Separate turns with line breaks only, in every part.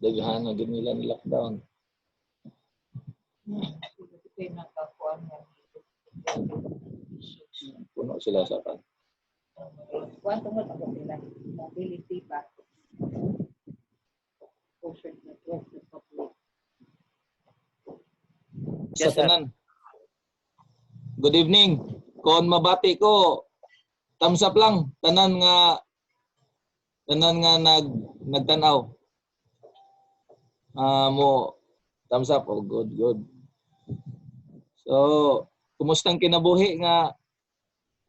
Daghan na nila ni lockdown. Puno sila sa kan.
Kuanto mo tapos nila mobility pa.
Yes, sa tanan. Good evening. Kon mabati ko, thumbs up lang. Tanan nga nagtanaw. Mo thumbs up. Oh, good. So, kumustang kinabuhi nga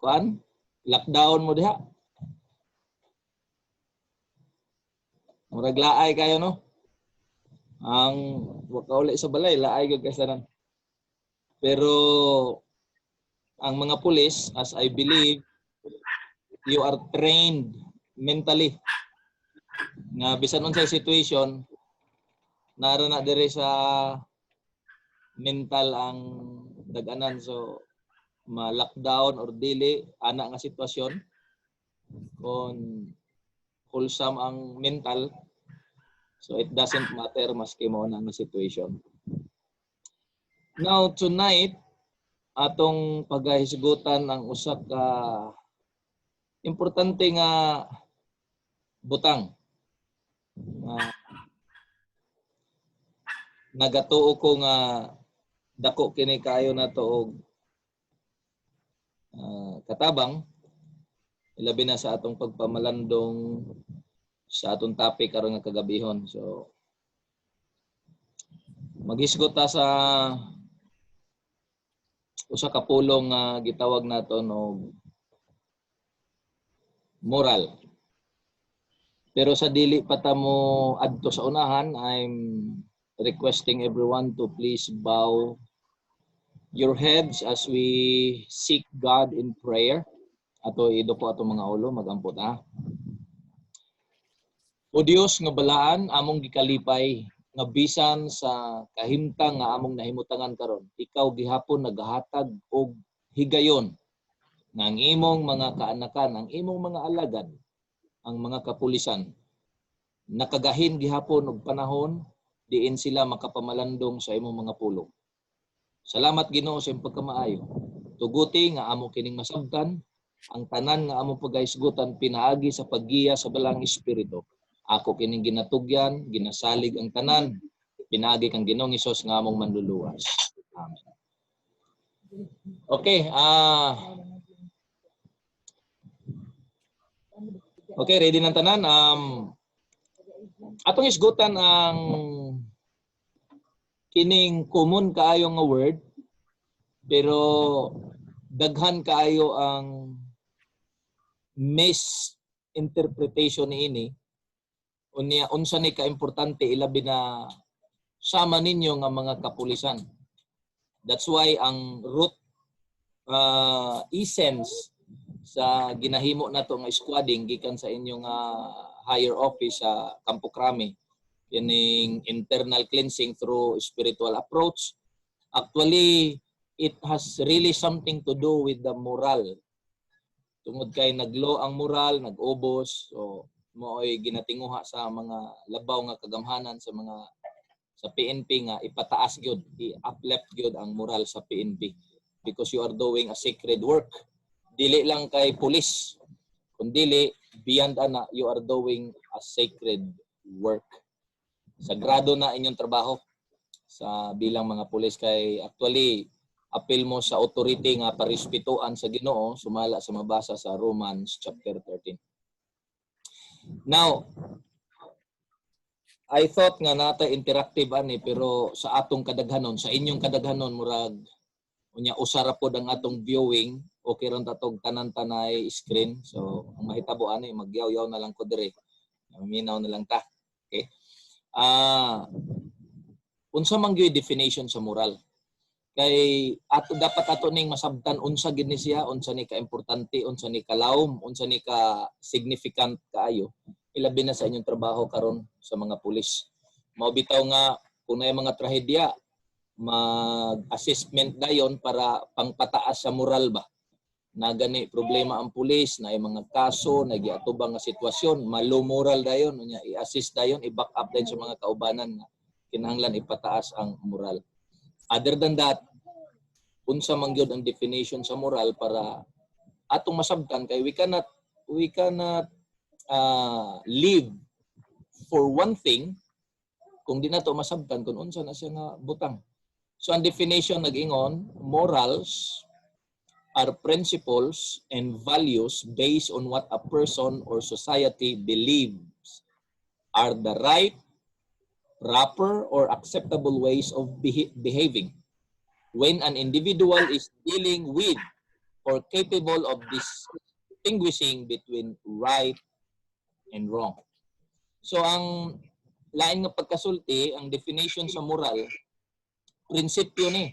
kuan? Lockdown mo diha. Murag laay kayo no? Ang wakauli sa balay, laay gyud kasanan. Pero ang mga pulis, as I believe, you are trained mentally. Nga bisan unsay situation, nara na dire sa mental ang daganan. So ma-lockdown or dili ana nga sitwasyon kung wholesome ang mental, so it doesn't matter maski mo na nga situation. Now tonight atong pagahisgutan ang usa ka importante nga butang. Nagatuo ko nga dako kini kaayo na to og katabang, ilabi na sa atong pagpamalandong sa atong topic karon nga kagabihon. So maghisgot ta sa usa ka pulong nga gitawag naton og moral. Pero sa dili pa ta mo adto sa unahan, I'm requesting everyone to please bow your heads as we seek God in prayer. Ato ido po ato mga ulo, magampot ha. O Dios nga balaan, among gikalipay nga bisan sa kahimtang nga among nahimutangan karon, ikaw gihapon nagahatag og higayon nga ang imong mga kaanakan, ang imong mga alagad, ang mga kapulisan nakagahin gihapon og panahon diin sila makapamalandong sa imong mga pulong. Salamat Ginoo sa imong pagkamaayo. Tuguti nga amo kining masabtan ang tanan nga among pagahisgutan pinaagi sa paggiya sa balang espiritu. Ako kining ginatugyan, ginasalig ang tanan, pinaagi kang Ginoong Hesus nga among manluluwas. Amen. Okay, okay, ready ng tanan. Atong isgutan ang kining common kaayo nga word, pero daghan kaayo ang misinterpretation niini. Unya unsa ni kaimportante ilabi na sama ninyo nga mga kapulisan. That's why ang root essence sa ginahimo nato nga squadding gikan sa inyong higher office sa Campo Crame, kining internal cleansing through spiritual approach Actually, it has really something to do with the moral. Tungod kay naglo ang moral, nag-ubos, so mo'y ginatinguha sa mga labaw nga kagamhanan sa PNP nga ipataas gyud, i-uplift gyud ang moral sa PNP because you are doing a sacred work. Dili lang kay pulis, kundi beyond ana, you are doing a sacred work. Sagrado na inyong trabaho sa bilang mga pulis kay actually apil mo sa authority nga parespetuan sa Ginoo sumala sa mabasa sa Romans chapter 13. Now, I thought nga nata interactive ani pero sa atong kadaghanon, sa inyong kadaghanon murag unya usara pod ang atong viewing, okay ron tatog tanan-tanay screen. So ang mahitabo ani magyaw-yaw na lang ko dire. Maminaw na lang ta. Okay? Unsa man gyud definition sa moral? Kay ato dapat ato ning masabtan unsa gid ni siya, unsa ni ka importante, unsa ni kalawom, unsa ni ka significant kaayo. Ilabi na sa inyong trabaho karon sa mga pulis. Mao bitaw nga kung may mga trahedya, mag-assessment dayon para pangpataas sa moral ba. Na gani problema ang pulis, na mga kaso, na giatubang nga sitwasyon, malo moral dayon, unya i-assist dayon, i-back up dayon sa mga kaubanan nga kinahanglan ipataas ang moral. Other than that, unsa man gyud ang definition sa moral para atong masabtan kay we cannot live for one thing kung di nato masabtan kung unsa na siya nga butang. So ang definition nag-ingon, morals are principles and values based on what a person or society believes are the right, proper, or acceptable ways of behaving when an individual is dealing with or capable of distinguishing between right and wrong. So ang lain nga pagkasulti, ang definition sa moral, prinsipyo ni.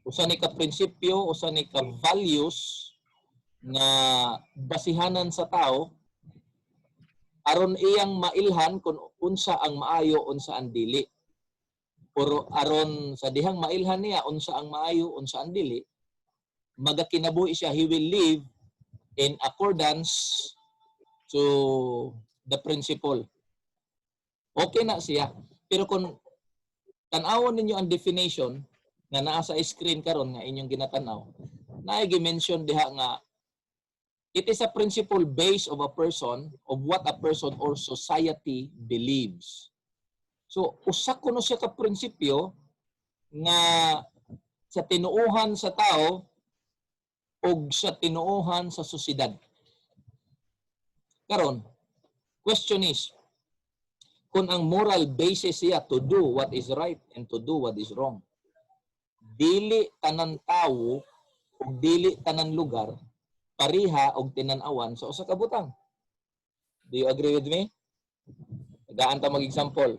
Usa ni ka prinsipyo, usa ni ka values na basihanan sa tao aron iyang mailhan kung unsa ang maayo, unsa ang dili. Pero aron sa dihang mailhan niya unsa ang maayo, unsa ang dili, magakinabuhi siya, he will live in accordance to the principle. Okay na siya. Pero kung tan-awon ninyo ang definition nga naa sa screen karon nga inyong ginatanaw, naay gi-mention diha nga it is a principle based of a person, of what a person or society believes. So, usa kuno siya ka prinsipyo nga sa tinuuhan sa tao o sa tinuuhan sa sosyedad. Karon, question is, kung ang moral basis siya to do what is right and to do what is wrong, dili tanan tawo o dili tanan lugar pariha og tinan-awan sa usa ka butang. Do you agree with me? Gaan ta mag-example.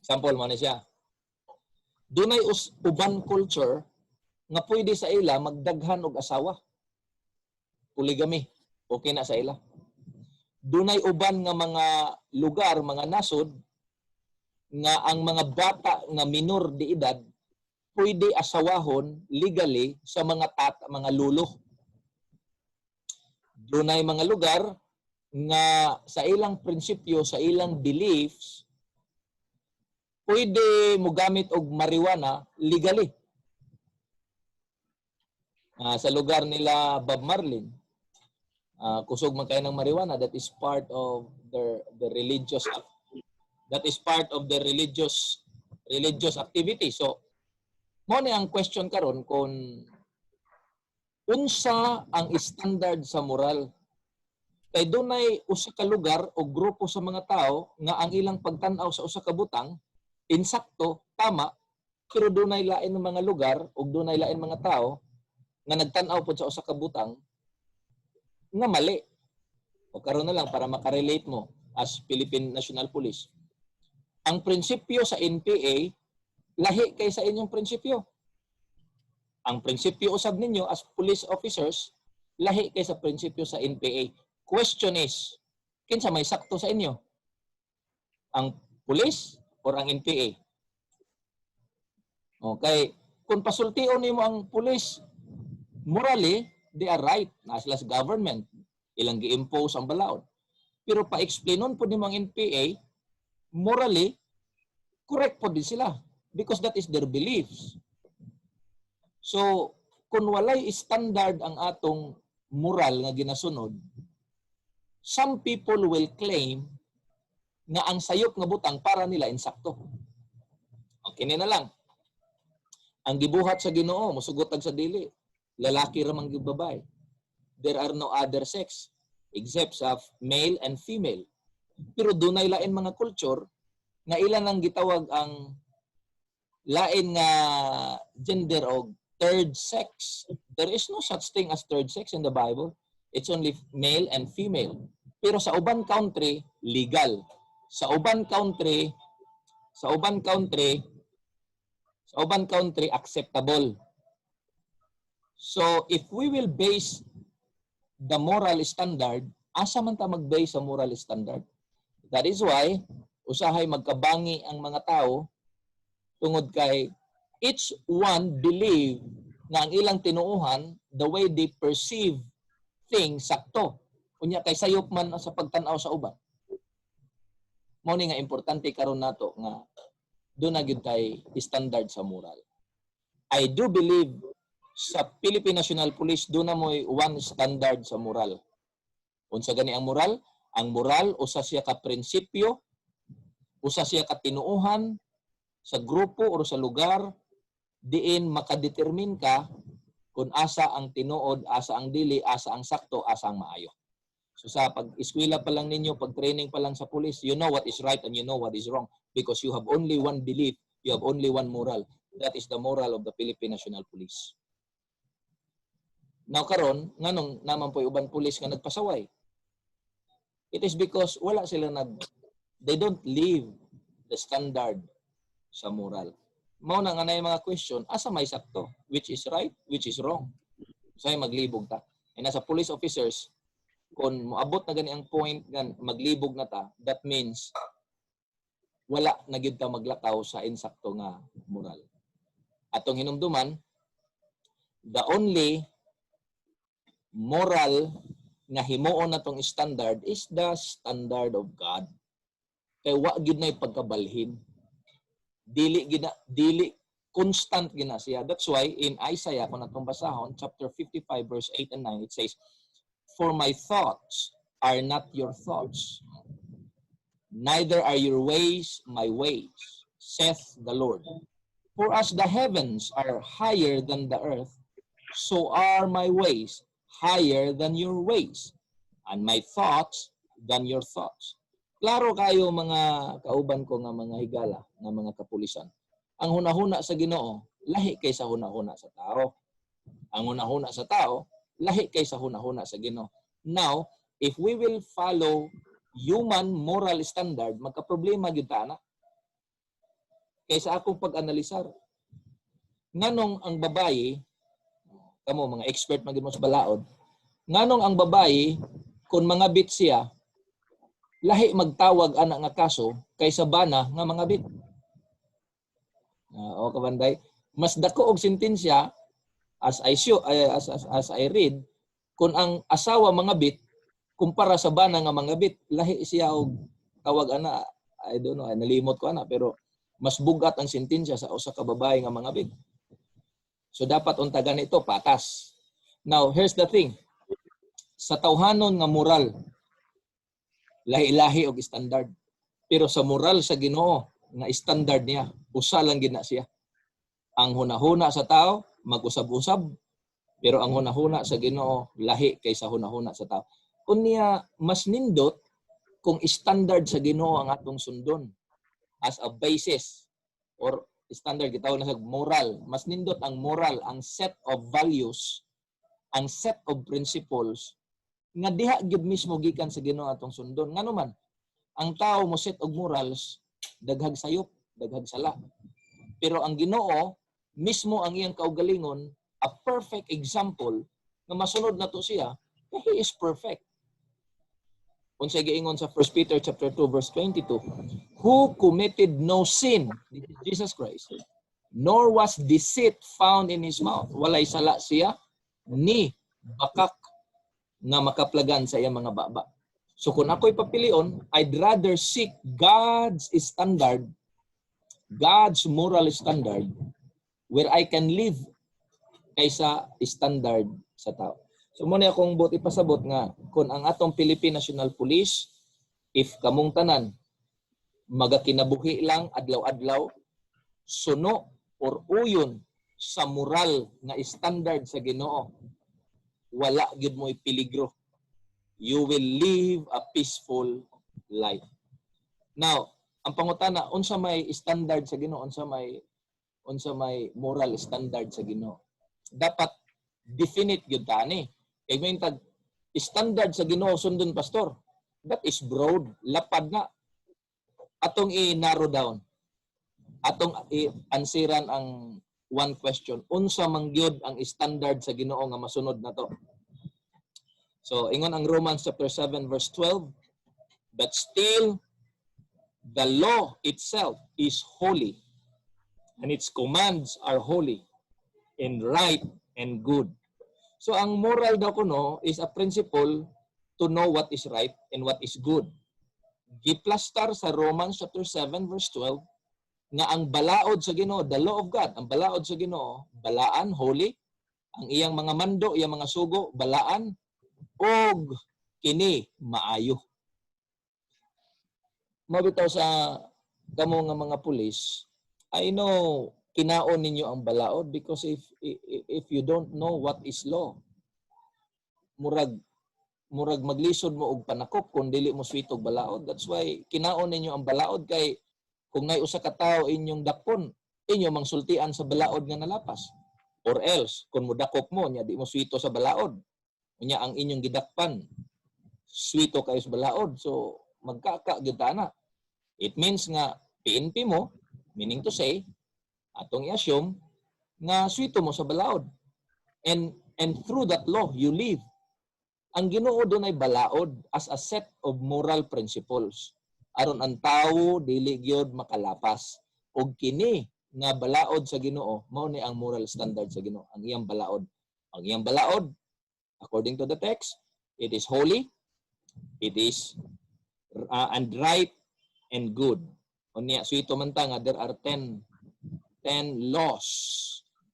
Example man siya. Dunay uban culture nga pwede sa ila magdaghan og asawa. Polygamy. Okay na sa ila. Dunay uban nga mga lugar, mga nasod nga ang mga bata nga minor de edad pwede asawahon legally sa mga mga lulo. Dunay mga lugar nga sa ilang prinsipyo, sa ilang beliefs, pwede mo gamit og marijuana legally. Sa lugar nila Bob Marley, kusog man kayo ng marijuana, that is part of the religious religious activity. So mo ni ang question karon kung unsa ang standard sa moral. Kay dunay usa ka lugar o grupo sa mga tao nga ang ilang pagtan-aw sa usa ka butang insakto, tama, pero dunay lain ng mga lugar o dunay lain mga tao nga nagtan-aw pod sa usa ka butang nga mali. O karon na lang para makarelate mo as Philippine National Police. Ang prinsipyo sa NPA lahi kay sa inyong prinsipyo. Ang prinsipyo usab ninyo as police officers lahi kay sa prinsipyo sa NPA. Question is, kinsa may sakto sa inyo? Ang police or ang NPA? Okay, kung pasultion nimo ang pulis, morally they are right na sila sa government, ilang gi-impose ang balaod. Pero pa-explainon po nimo ang NPA, morally correct po din sila because that is their beliefs. So, kung walay standard ang atong moral nga ginasunod, some people will claim nga ang sayop nga butang para nila insakto. Okay na lang. Ang gibuhat sa Ginoo musugotag sa dili. Lalaki ra man gyud babae. There are no other sex except sa male and female. Pero dunay lain mga culture nga ilan ang gitawag ang lain nga gender o third sex. There is no such thing as third sex in the Bible. It's only male and female. Pero sa uban country, legal. Sa uban country, acceptable. So, if we will base the moral standard, asa man ta mag-base sa moral standard? That is why, usahay magkabangi ang mga tao tungod kay each one believe na ang ilang tinuuhan, the way they perceive things, sakto. Unya kay sayop man sa pagtanaw sa uban. Mao ni nga importante karon nato nga do na gyud tay standard sa moral. I do believe sa Philippine National Police do na moy one standard sa moral. Unsa gani ang moral? Ang moral usa siya ka prinsipyo, usa siya ka tinuuhan sa grupo o sa lugar diin makadetermine ka kung asa ang tinuod, asa ang dili, asa ang sakto, asa ang maayo. So sa pag-eskwela pa lang ninyo, pag-training pa lang sa police, you know what is right and you know what is wrong because you have only one belief, you have only one moral. That is the moral of the Philippine National Police. Now karon, nganong naman po uban police nga nagpasaway? It is because wala sila they don't live the standard sa moral. Mao na nga na yung mga question, asa may sakto? Which is right, which is wrong? So maglibog ta. And as a police officers, kung moabot na gani ang point nga maglibog na ta, that means wala na gyud ta maglakaw sa insakto nga moral. Atong hinumduman, the only moral nga himuon natong standard is the standard of God. Kay wa gyud nay pagkabalhin. Dili constant gina siya. That's why in Isaiah kung natong basahon chapter 55 verse 8 and 9 it says, "For my thoughts are not your thoughts, neither are your ways my ways, saith the Lord. For as the heavens are higher than the earth, so are my ways higher than your ways, and my thoughts than your thoughts." Klaro kayo mga kauban ko nga mga higala, nga mga kapulisan. Ang hunahuna sa Ginoo, lahi kay sa hunahuna sa tao. Ang hunahuna sa tao, lahi kay sa hunahuna sa Ginoo. Now, if we will follow human moral standard, magka-problema gyud ta na. Kaysa akong pag-analisar. Nganong ang babae, kamo mga expert man gyud mo sa balaod, nganong ang babae kung mga bit siya, lahi magtawag ana nga kaso kaysa bana nga mga bit. O kabanday, mas dako og sentensya as I read kung ang asawa mga bit kumpara sa bana nga mga bit, lahi siya og tawag ana, I don't know, nalimot ko ana, pero mas bugat ang sentensya sa usa ka babae nga mga bit. So dapat unta ganito patas. Now, here's the thing. Sa tawhanon nga moral, lahi-lahi og standard. Pero sa moral sa Ginoo nga standard niya, usa lang gid na siya. Ang hunahuna sa tao mag-usab-usab, pero ang hunahuna sa Ginoo lahi kaysa hunahuna sa tao. Unya mas nindot kung standard sa Ginoo ang atong sundon as a basis or standard gitawag na sa moral. Mas nindot ang moral, ang set of values, ang set of principles nga diha gyud mismo gikan sa Ginoo atong sundon. Ngano man ang tao mo set og morals, daghag sayop, daghag sala. Pero ang Ginoo mismo ang iyang kaugalingon, a perfect example nga masunod nato siya, he is perfect. Unsay giingon sa 1 Peter chapter 2 verse 22, who committed no sin, this is Jesus Christ, nor was deceit found in his mouth. Walay sala siya, ni bakak nga makaplagan sa iyang mga baba. So kung ako'y papilion, I'd rather seek God's standard, God's moral standard, where I can live kaysa standard sa tao. So muna akong buti pasabot nga, kung ang atong Philippine National Police, if kamong tanan, magakinabuhi lang adlaw-adlaw, suno or uyon sa moral nga standard sa Ginoo, wala gyud mo'y peligro. You will live a peaceful life. Now, ang pangutana, unsa may standard sa Ginoo, unsa may moral standard sa Ginoo? Dapat definite gyud ta ni. Kay may tag standard sa Ginoo sundon pastor. That is broad, lapad na. Atong i-narrow down. Atong i-ansiran ang one question. Unsa man gyud ang standard sa Ginoo nga masunod na to? So, ingon ang Romans chapter 7 verse 12, but still the law itself is holy, and its commands are holy and right and good. So, ang moral daw kuno is a principle to know what is right and what is good. Giplastar sa Romans chapter 7 verse 12 nga ang balaod sa Ginoo, the law of God, ang balaod sa Ginoo, balaan, holy, ang iyang mga mando, iyang mga sugo, balaan, og kini maayo. Mabitaw sa kamo nga mga pulis, I know kinaon ninyo ang balaod because if you don't know what is law, murag maglisod mo og panakop kung dili mo switog balaod. That's why kinaon ninyo ang balaod, kay kung nay usa ka tawo inyong dakpon, inyo mangsultian sa balaod nga nalapas. Or else kung mudakop mo nya di mo swito sa balaod, unya ang inyong gidakpan swito kayo sa balaod, so magkaka gyud na. It means nga PNP mo, meaning to say, atong i-assume nga swito mo sa balaod, and through that law you live. Ang Ginoo dunay balaod as a set of moral principles aron ang tawo dili gyud makalapas, og kini nga balaod sa Ginoo mao ni ang moral standard sa Ginoo. Ang iyang balaod according to the text, it is holy, it is and right and good. Unya suito man ta nga there are 10 laws,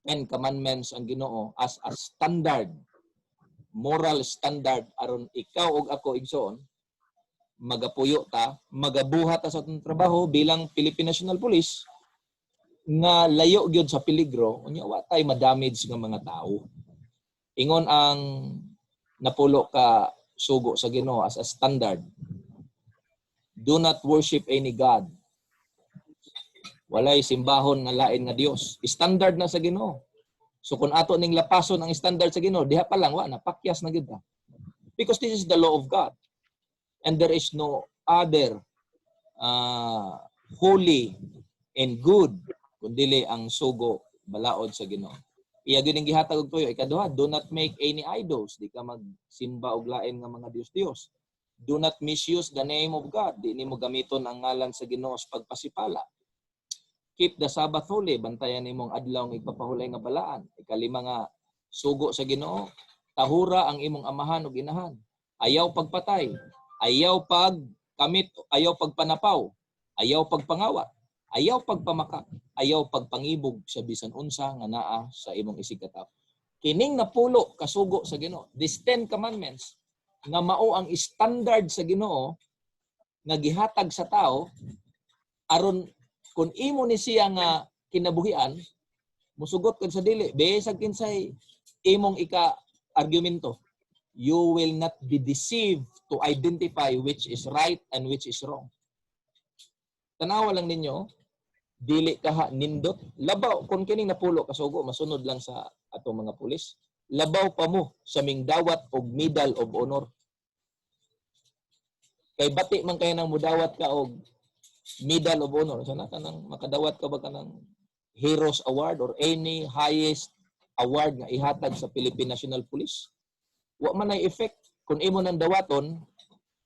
10 commandments ang Ginoo as a standard, moral standard aron ikaw ug ako igsoon magapuyo ta, magabuhat ta sa atong trabaho bilang Philippine National Police nga layo gyud sa peligro, unya wa tay ma-damage nga mga tao. Ingon ang napulo ka sugo sa Ginoo as a standard. Do not worship any god. Walay simbahon nga lain nga Dios. Standard na sa Ginoo. So kung ato ning lapason ang standard sa Ginoo, diha pa lang wa napakyas na gyud ta. Because this is the law of God. And there is no other holy and good kundi ang sugo balaod sa Ginoo. Iya gyud ning gihatag og tuyo ikaduha, do not make any idols. Di ka magsimba og lain nga mga Dios. Do not misuse the name of God. Di nimo gamiton ang ngalan sa Ginoo sa pagpasipala. Keep the Sabbath holy. Bantayan nimong adlaw nga ipapahulay nga balaan. Ikalima nga sugo sa Ginoo, tahura ang imong amahan ug inahan. Ayaw pagpatay, ayaw pagkamit, ayaw pagpanapaw, ayaw pagpangawat, ayaw pagpamakak, ayaw pagpangibog sa bisan unsa nga naa sa imong isigkatawo. Kining napulo kasugo sa Ginoo, these 10 commandments nga mao ang standard sa Ginoo nga gihatag sa tao aron kung imo ni siya nga kinabuhian, musugot kad sa dili, bisag kinsay imong ika-argumento, you will not be deceived to identify which is right and which is wrong. Tanawa lang ninyo, dili kaha nindot, labaw, kung kining napulo kasugo, masunod lang sa atong mga pulis, labaw pa mo sa ming dawat og Medal of Honor. Kay bati man kayo nang mudawat ka og Medal of Honor. Sana ka nang makadawat ka ba ka ng Heroes Award or any highest award nga ihatag sa Philippine National Police? Wa man ay effect kung imo nang dawaton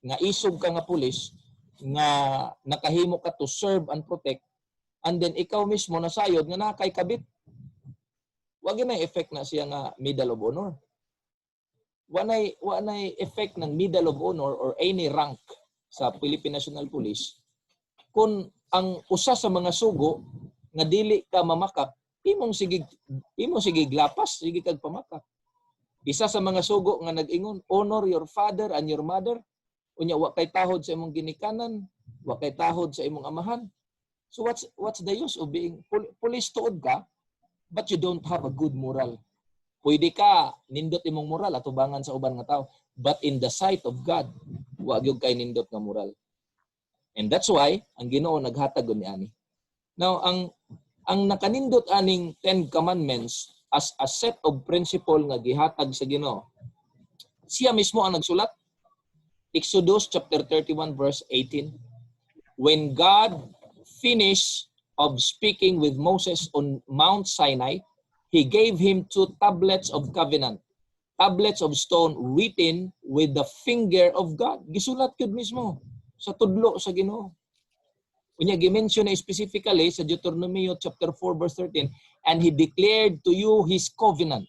nga isog ka nga pulis nga nakahimo ka to serve and protect and then ikaw mismo nasayod nga nakay kabit. Wag na effect na siya nga Medal of Honor. Wa na effect ng Medal of Honor or any rank sa Philippine National Police kung ang usa sa mga sugo nga dili ka mamakak, imong sige glapas, sige kag pamakak. Isa sa mga sugo nga nag-ingon, honor your father and your mother. Unya wa kay tahod sa imong ginikanan, wa kay tahod sa imong amahan. So what's the use of being police tuod ka but you don't have a good moral? Pwede ka nindot imong moral atubangan sa uban nga tao, but in the sight of God, wa gyud kay nindot nga moral. And that's why ang Ginoo naghatag ni ani. Now ang nakanindot aning 10 commandments as a set of principle nga gihatag sa Ginoo. Siya mismo ang nagsulat. Exodus chapter 31 verse 18. When God finished of speaking with Moses on Mount Sinai, he gave him 2 tablets of covenant, tablets of stone written with the finger of God. Gisulat yun mismo sa tudlo sa Ginoo. Unya gi-mention na specifically sa Deuteronomy chapter 4 verse 13, and he declared to you his covenant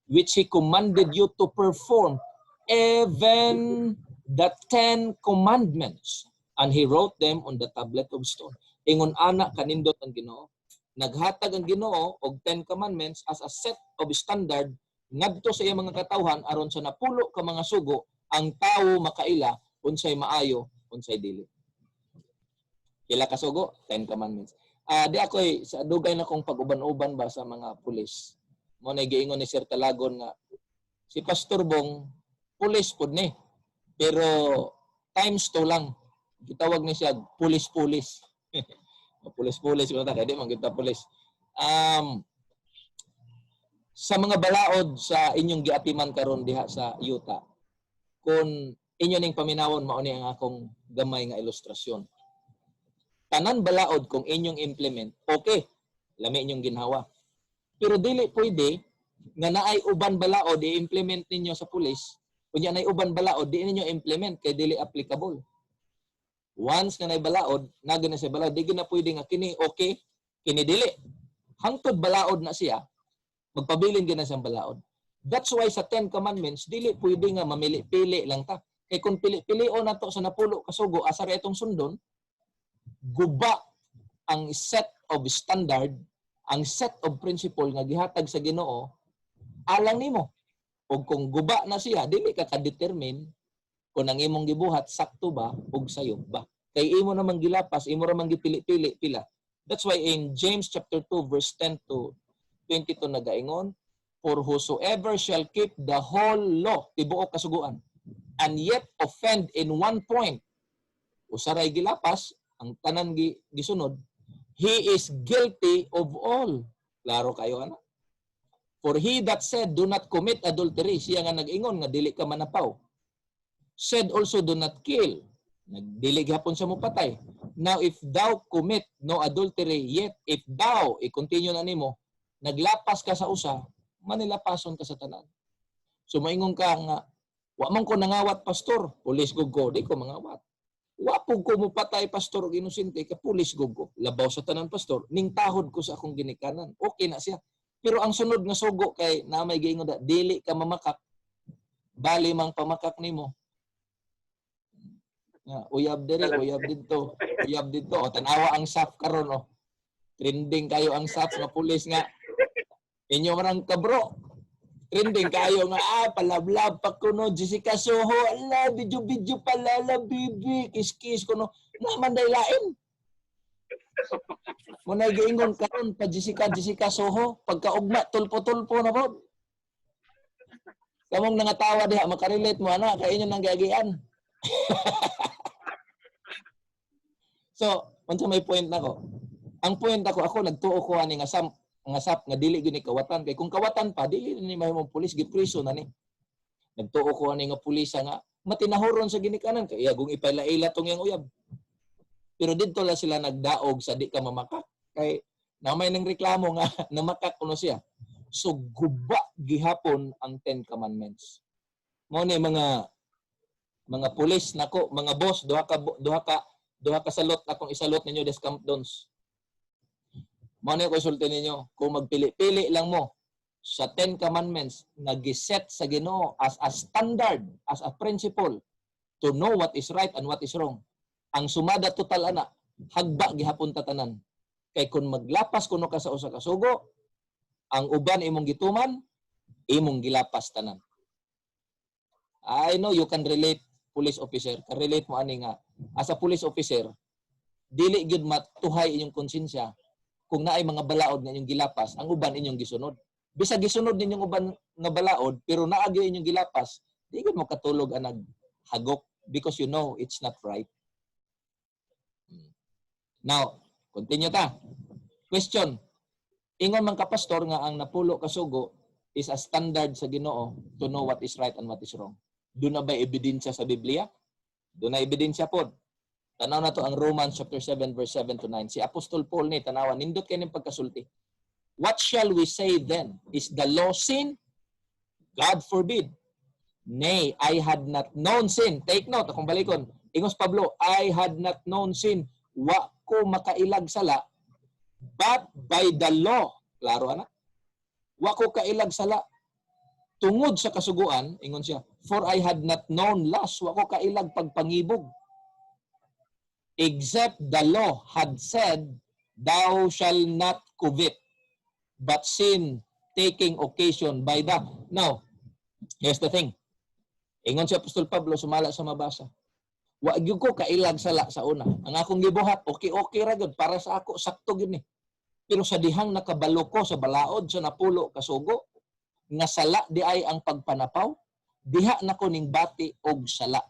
which he commanded you to perform, even the 10 commandments, and he wrote them on the tablet of stone. Ingon ana kanindot ang Ginoo. Naghatag ang Ginoo og 10 commandments as a set of standard ngadto sa iyang mga katawhan aron sa napulo ka mga sugo ang tawo makaila unsay maayo unsay dili. Pila ka sugo? 10 commandments. Di ako'y sa dugay na kong pag-uban-uban ba sa mga pulis. Mo na giingon ni Sir Talagon nga si Pastor Bong pulis pud ni. Pero times 2 lang. Gitawag ni siya pulis-pulis. Pulis-pulis ko ta kay di man kita pulis. Sa mga balaod sa inyong giatiman karon diha sa Utah. Kung inyo ning paminawon mao ni ang akong gamay nga ilustrasyon. Tanan balaod kung inyong implement, okay, lami inyong ginhawa. Pero dili pwede nga naay uban balaod i-implement ninyo sa pulis, kunya naay uban balaod di ninyo implement kay dili applicable. Once na naay balaod, nago na sa balaod, di na pwede nga kini okay, kini dili. Hangtod balaod na siya, magpabilin gina siyang balaod. That's why sa 10 commandments, dili pwede nga mamili-pili lang ta. Kay kung pili-pilio na to sa napulo kasugo, asar itong sundon, guba ang set of standard, ang set of principle nga gihatag sa Ginoo alang nimo. Og kung guba na siya, dili ka ka-determine kung ang imong gibuhat sakto ba ug sayop ba. Kay imo namang gilapas, imo ra man gipili-pili pila. That's why in James chapter 2 verse 10 to 22 nagaingon, for whosoever shall keep the whole law, tibuok kasuguan, and yet offend in one point, usaray gilapas, ang tanan gisunod, he is guilty of all. Klaro kayo ana? For he that said, do not commit adultery, siya nga nag-ingon nga dili ka manapaw. Said also, do not kill. Nagdili gihapon sa mupatay. Now if thou commit no adultery, yet if thou, i-continue na nimo, naglapas ka sa usa, manilapason ka sa tanan. So maingon ka nga, wa man ko nangawat pastor, pulis gud ko, di ko mangawat. Wapog ko mo patay pastor og inosente ka pulis gugo. Labaw sa tanan pastor, ning tahod ko sa akong ginikanan. Okay na siya. Pero ang sunod nga sugo kay na may giingon da, dili ka mamakak. Bali mang pamakak nimo. Uyab diri, uyab didto, uyab didto. O tanawa ang SAF karon o. Trending kayo ang SAF nga pulis nga. Inyo man kabro. Trending kayo nga, palablab pa ko no, Jessica Soho, ala, video pala, ala, bibi, kiss ko no, naman day lain. Muna giingon karon pa Jessica Soho, pagkaugma, tulpo-tulpo na po. Kamong nangatawa diha, makarelate mo, ana, kay inyo nang gagian. So, unsa may point nako? Ang point ako nagtuo ko ani nga sap nga dili gyud ni kawatan kay kung kawatan pa dili ni mahimong pulis gipriso na ni. Nagtuo ko ani nga pulisa nga matinahoron sa ginikanan kay agong ipailaila tong yang uyab. Pero didto la sila nagdaog sa di ka mamakak kay namay ning reklamo nga namakak kuno siya. So guba gihapon ang 10 commandments. Mo ni mga pulis nako, mga boss, duha ka salot akong isalot ninyo des Camp Dons. Mao ni ko isulti ninyo, kung magpili-pili lang mo sa 10 commandments na giset sa Ginoo as a standard, as a principle to know what is right and what is wrong. Ang sumada total ana, hagba gihapon tatanan. Kay kung maglapas kuno ka sa usa ka sugo, ang uban imong gituman, imong gilapas tanan. I know you can relate, police officer. Can relate mo ani nga as a police officer, dili gyud matuhay inyong konsensya kung naay mga balaod nga inyong gilapas, ang uban inyong gisunod. Bisag gisunod ninyong uban nga balaod pero naa gyud inyong gilapas, di gyud mo katulog ang naghagok because you know it's not right. Now, continue ta. Question. Ingon man ka pastor nga ang napulo ka sugo is a standard sa Ginoo to know what is right and what is wrong. Doon na ba ebidensya sa Biblia? Doon na ebidensya pod. Tanaw na to ang Romans chapter 7 verse 7 to 9. Si Apostol Paul ni tanawan nindot kay ning pagkasulti. What shall we say then? Is the law sin? God forbid. Nay, I had not known sin. Take note, akong balikon. Ingos Pablo, I had not known sin. Wa ko makailag sala, but by the law. Klaro ana? Wa ko kailag sala. Tungod sa kasuguan, ingon siya, for I had not known lust. Wa ko kailag pagpangibog. Except the law had said, thou shall not covet, but sin taking occasion by that. Now, here's the thing. Ingon si Apostol Pablo, sumala sa mabasa. Wa gyud ko kailag sala sa una. Ang akong gibuhat, okay ra gyud para sa ako, sakto gyud ni. Pero sa dihang nakabalo ko sa balaod sa napulo kasugo, nga sala di ay ang pagpanapaw, diha nako ning bati og sala.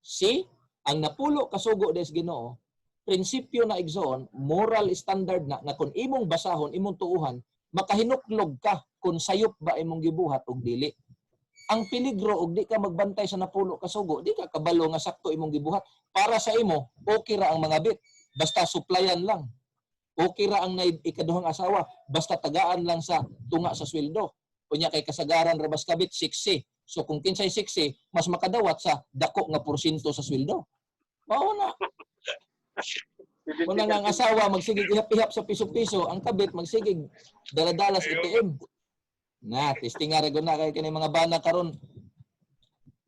See, ang napulo kasugo des Ginoo, prinsipyo na igsoon, moral standard na nga kung imong basahon, imong tuuhan, makahinuklog ka kung sayop ba imong gibuhat og dili. Ang peligro og di ka magbantay sa napulo kasugo, di ka kabalo nga sakto imong gibuhat. Para sa imo, okay ra ang mga bit, basta suplayan lang. Okay ra ang ikaduhang asawa, basta tagaan lang sa tunga sa sweldo. Kunya kay kasagaran rabas kabit 60. So kung kinsay 60, mas makadawat sa dako nga porsyento sa sweldo. Mao na. Kung ang asawa magsigig ihap-ihap sa piso-piso, ang kabit magsigig daladalas ATM. Na, testing nga na kay kini mga bana karon.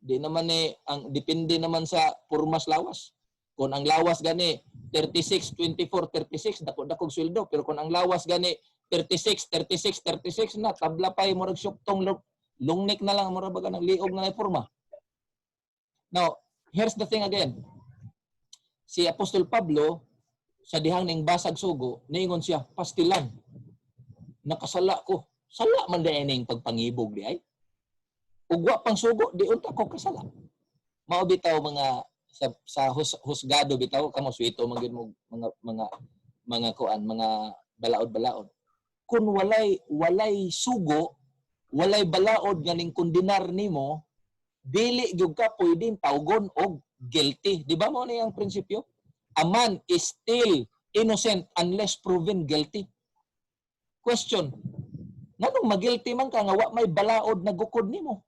Di naman ang depende naman sa purmas lawas. Kung ang lawas gani 36, 24, 36 dako-dakog sweldo, pero kung ang lawas gani 36, 36, 36 na tabla pay mo rag syuktong lungnik na lang mo ra baga ng liog na porma. Now, here's the thing again. Si Apostol Pablo sa dihang ning basag sugo, niingon siya, pastilan. Nakasala ko. Sala man din ning pagpangibog di ay. Ug wa pang sugo di unta ko kasala. Mao bitaw mga sa husgado bitaw kamo suito man gyud mo mga kuan, mga balaod-balaod. Kung walay sugo, walay balaod nga ning kondenar nimo, dili gyud ka pwedeng tawgon og guilty. Di ba mo ni ang prinsipyo? A man is still innocent unless proven guilty. Question. Nganong magilty man ka nga wa may balaod na gukod nimo?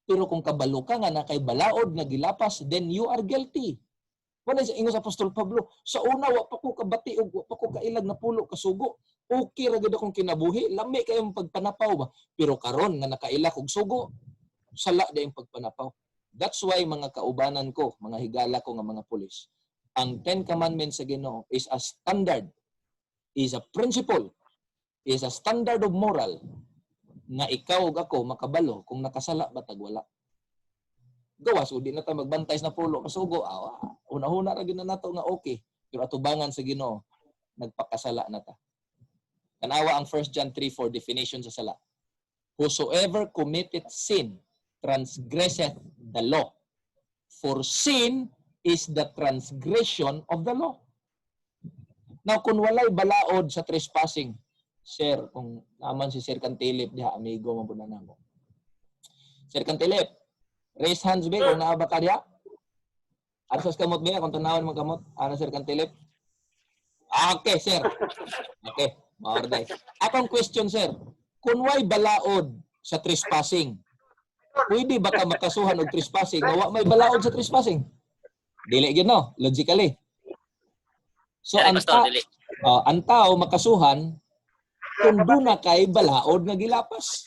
Pero kung kabalo ka nga na kay balaod nga gilapas, then you are guilty. Wala sa ingos Apostol Pablo, sa una wa pa ko kabati og wa pa ko kailag na pulo kasugo. Okay ra gid akong kinabuhi, lami kayong pagpanapaw ba. Pero karon nga nakaila og sugo, sala day ang pagpanapaw. That's why mga kaubanan ko, mga higala ko nga mga pulis, ang 10 commandments sa Ginoo is a standard, is a principle, is a standard of moral nga ikaw ug ako makabalo kung nakasala ba tag wala. Gawas udi na ta magbantay na pulo kasugo, una-una ra gyud na nato nga okay, pero atubangan sa Ginoo nagpakasala na ta. Tanawa ang 1 John 3:4 definition sa sala. Whosoever committeth sin transgresseth the law. For sin is the transgression of the law. Now kung walay balaod sa trespassing, Sir, kung naman si Sir Cantilip diha, amigo mo po na namo. Sir Cantilip, raise hands ba kung naaba ka diha? Arsas kamot ba kung tanawan mo kamot? Ano Sir Cantilip? Okay, Sir. Okay, maorday. Akong question, Sir. Kung way balaod sa trespassing, pwede ba ka makasuhan og trespassing na wa may balaod sa trespassing? Dili gyud no, logically. So ang Ang tao makasuhan kung duna kay balaod nga gilapas.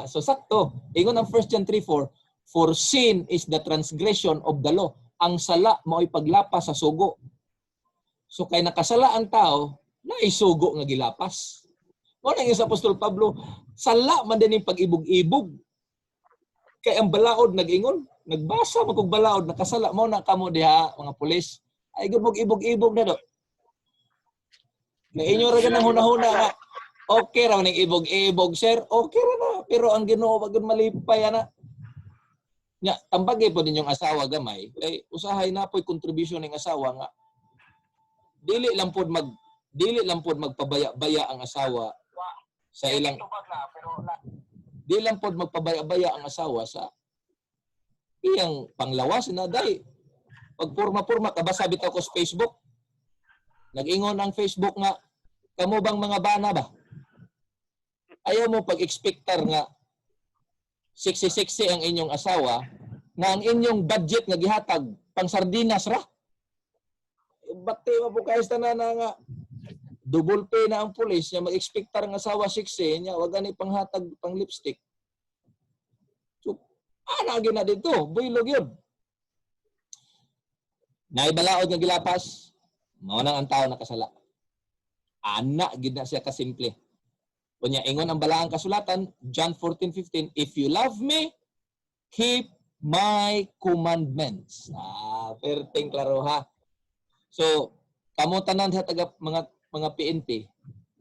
So sakto. Ingon ang 1 John 3:4, for sin is the transgression of the law. Ang sala mao'y paglapas sa sugo. So kay nakasala ang tao, naisugo nga gilapas. Mo nang sa Apostol Pablo, sala man din yung pag-ibog-ibog. Kay ang balaod nag-ingon, nagbasa man kog balaod, nakasala mo na kamo diha mga pulis. Ay gud ibog-ibog na do. Na inyo ra ganang hunahuna nga. Okay ra man ning ibog-ibog, sir. Okay ra na, pero ang Ginoo wag gud malipay ana. Nya tambagay po ninyong asawa gamay, kay usahay na po'y contribution ng asawa nga dili lang pod magpabaya-baya ang asawa sa ilang dili lang pod magpabaya-baya ang asawa sa iyang panglawas na day pag purma-purma kabasa bitaw ko sa Facebook, nag-ingon ang Facebook nga kamo bang mga bana ba ayaw mo pag-expectar nga sexy ang inyong asawa nga ang inyong budget nga gihatag pang sardinas ra. Bati mabukayos tanan nga double pay na ang pulis niya mag-expectar nga asawa sexy niya wag ani panghatag pang lipstick. So ana gyud na dito, buylog yun. Naibalaod nga gilapas, mao nang ang tao nakasala. Ana gyud na siya kasimple. Kunya ingon ang balaang kasulatan, John 14:15, if you love me, keep my commandments. Perting klaro ha. So, kamo tanan sa taga mga PNP,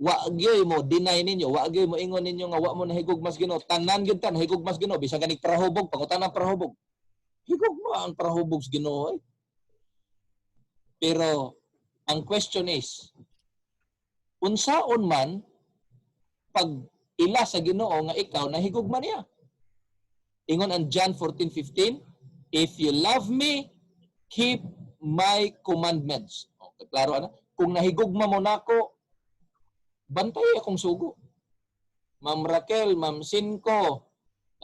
wa gyoy mo deny ninyo, wa gyoy mo ingon ninyo nga wa mo nahigugmas Ginoo. Tanan gyud tan higugmas Ginoo bisan ganig prahubog, pangutan ang prahubog. Higugma ang prahubog sa Ginoo. Pero ang question is, unsaon man pag ila sa Ginoo nga ikaw nahigugma niya. Ingon ang John 14:15, if you love me, keep my commandments. Okay, klaro ana? Kung nahigugma mo nako, bantay akong sugo. Ma'am Raquel, Ma'am Cinco,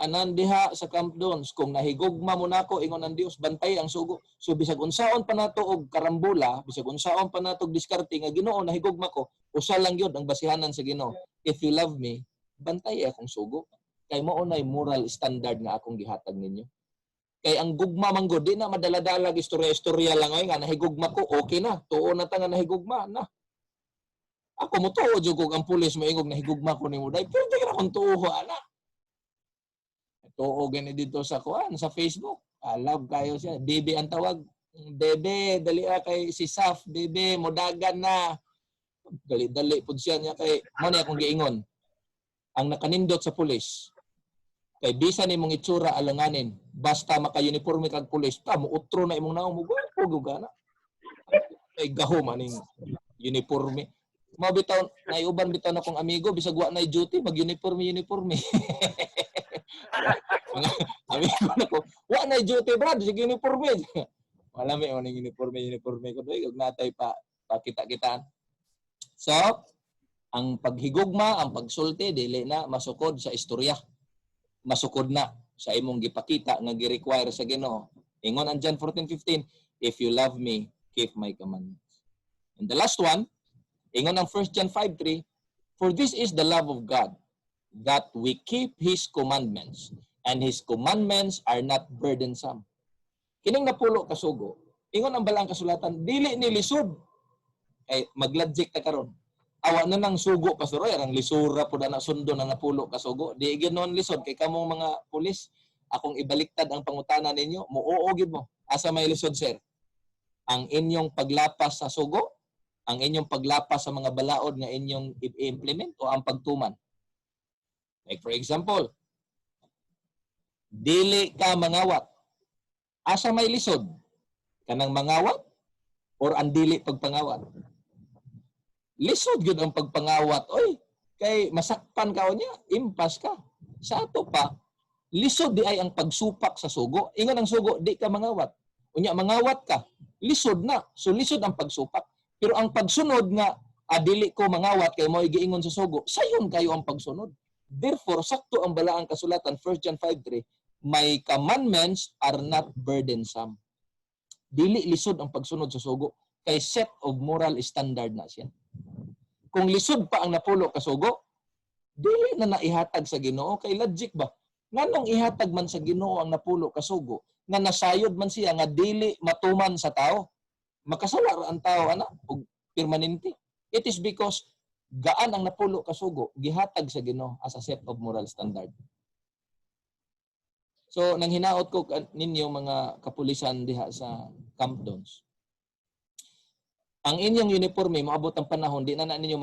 anan diha sa Camp Dons, kung nahigugma mo nako, ingon ang Dios, bantay ang sugo. So bisag unsaon pa nato og karambula, bisag unsaon pa nato og diskarte nga Ginoo nahigugma ko, usa lang gyud ang basihanan sa Ginoo. If you love me, bantay akong sugo. Kay mao nay moral standard nga akong gihatag ninyo. Kay ang gugma man gud di na madala-dala istorya-istorya lang ay nga nahigugma ko, okay na. Tuo na ta nga nahigugma na. Ako mo tuo jud kog ang pulis mo ingog nahigugma ko nimo dai. Pero di ra kon tuo ana. Tuo gani dito sa kuan sa Facebook. Love kayo siya. Bebe ang tawag. Bebe, dali kay si Saf, bebe modagan na. Dali pud siya niya kay mo ni akong giingon. Ang nakanindot sa pulis kay bisan nimong itsura alanganin basta maka-uniforme kag pulis ta mo utro na imong naong mo gana kay gahom aning uniforme mabitaw na iuban bitaw na kong amigo bisag wa na duty mag-uniforme amigo na ko wa na duty brad sige uniforme wala may oning uniforme ko doy ug natay pa kita-kitaan. So ang paghigugma, ang pagsulti dili na masukod sa istorya. Masukod na sa imong gipakita nga gi-require sa Ginoo. Ingon ang John 14:15, if you love me, keep my commandments. And the last one, ingon ang 1 John 5:3, for this is the love of God, that we keep His commandments, and His commandments are not burdensome. Kining napulo kasugo, ingon ang balang kasulatan, dili ni lisod. Ay maglogic ta karon. Awa na nang sugo pastor ay ang lisura pud ana sundo na napulo ka sugo di ginoon lisod kay kamong mga pulis akong ibaliktad ang pangutana ninyo muoo gid mo asa may lisod sir ang inyong paglapas sa sugo ang inyong paglapas sa mga balaod nga inyong i-implement o ang pagtuman like for example dili ka mangawat asa may lisod kanang mangawat or ang dili pagpangawat. Lisod yun ang pagpangawat. Oy, kay masakpan ka o niya, impas ka. Sa ato pa, lisod di ay ang pagsupak sa sugo. Ingon ang sugo, di ka mangawat. Unya, mangawat ka, lisod na. So, lisod ang pagsupak. Pero ang pagsunod nga, dili ko mangawat kay mo giingon sa sugo, sayon kayo ang pagsunod. Therefore, sakto ang balaang kasulatan, 1 John 5:3, my commandments are not burdensome. Dili lisod ang pagsunod sa sugo. Kay set of moral standard na siya. Kung lisod pa ang napulo ka sugo, dili na naihatag sa Ginoo. Kay logic ba? Nganong ihatag man sa Ginoo ang napulo ka sugo, nga nasayod man siya nga dili matuman sa tao. Makasala ra ang tao ana og permanente. It is because gaan ang napulo ka sugo gihatag sa Ginoo as a set of moral standard. So nang hinaot ko ninyo mga kapulisan diha sa Camp Dons, ang inyong uniforme moabot ang panahon di na ninyo